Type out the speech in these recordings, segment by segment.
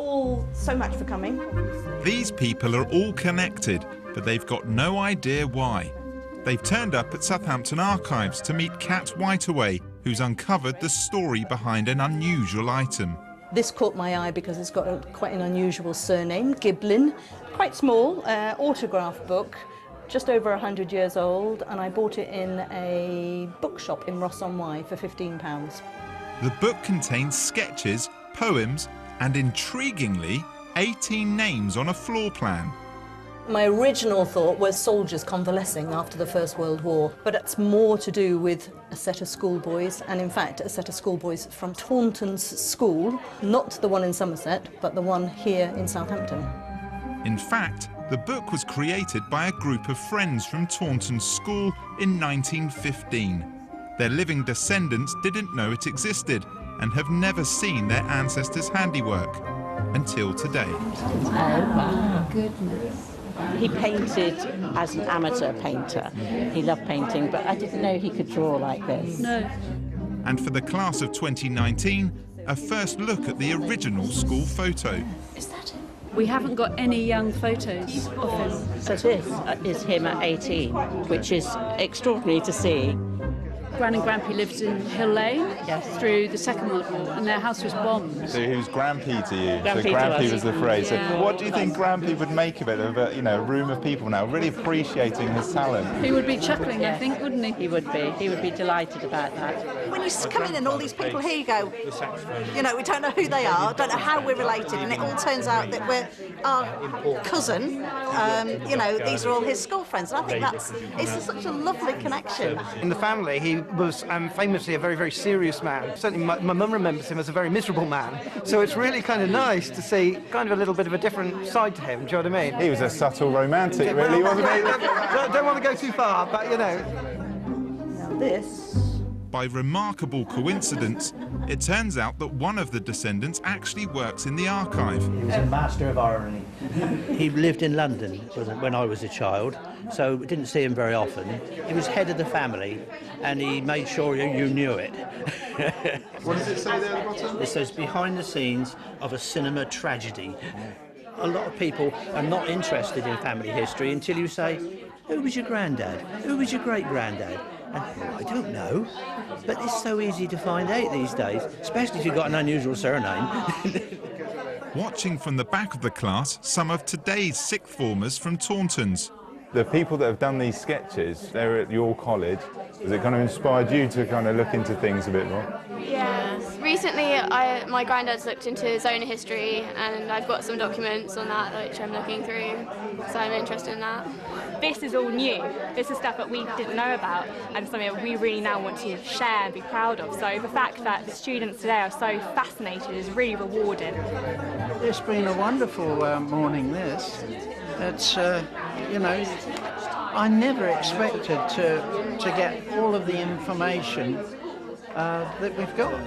all so much for coming. These people are all connected, but they've got no idea why. They've turned up at Southampton Archives to meet Kat Whiteaway, who's uncovered the story behind an unusual item. This caught my eye because it's got quite an unusual surname, Giblin. Quite small, autograph book, just over 100 years old, and I bought it in a bookshop in Ross-on-Wye for £15. The book contains sketches, poems, and intriguingly, 18 names on a floor plan. My original thought was soldiers convalescing after the First World War, but it's more to do with a set of schoolboys, and in fact a set of schoolboys from Taunton's school, not the one in Somerset, but the one here in Southampton. In fact, the book was created by a group of friends from Taunton's school in 1915. Their living descendants didn't know it existed and have never seen their ancestors' handiwork until today. Oh my goodness. He painted as an amateur painter. He loved painting, but I didn't know he could draw like this. No. And for the class of 2019, a first look at the original school photo. Is that him? We haven't got any young photos of him. So this is him at 18, which is extraordinary to see. Gran and Grampy lived in Hill Lane through the Second World War, and their house was bombed. So he was Grampy to you. Grampy so to Grampy us. was the phrase. Yeah. So what do you think Grampy would make of it? Of a room of people now really appreciating his talent. He would be chuckling, I think, wouldn't he? He would be. He would be delighted about that. When you come in and all these people here, you go, you know, we don't know who they are, don't know how we're related, and it all turns out that we're our cousin. You know, these are all his school friends, and I think it's such a lovely connection. In the family, he was famously a very, very serious man. Certainly my mum remembers him as a very miserable man. So it's really kind of nice to see kind of a little bit of a different side to him, do you know what I mean? He was a subtle romantic, really, wasn't he? Don't want to go too far, but you know. Now this... By remarkable coincidence, it turns out that one of the descendants actually works in the archive. He was a master of irony. He lived in London when I was a child, so we didn't see him very often. He was head of the family, and he made sure you knew it. What does it say there at the bottom? It says, behind the scenes of a cinema tragedy. A lot of people are not interested in family history until you say, who was your granddad? Who was your great-granddad? And, well, I don't know, but it's so easy to find out these days, especially if you've got an unusual surname. Watching from the back of the class, some of today's sixth formers from Taunton's. The people that have done these sketches, they're at your college. Has it kind of inspired you to kind of look into things a bit more? Yeah. Recently, my granddad's looked into Zona history, and I've got some documents on that which I'm looking through, so I'm interested in that. This is all new. This is stuff that we didn't know about, and something that we really now want to share and be proud of. So the fact that the students today are so fascinated is really rewarding. It's been a wonderful morning, this. It's, you know, I never expected to get all of the information that we've got.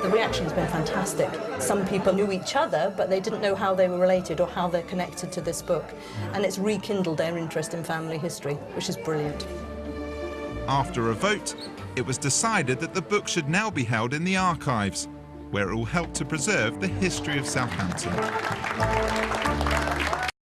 The reaction's been fantastic. Some people knew each other, but they didn't know how they were related or how they're connected to this book. And it's rekindled their interest in family history, which is brilliant. After a vote, it was decided that the book should now be held in the archives, where it will help to preserve the history of Southampton.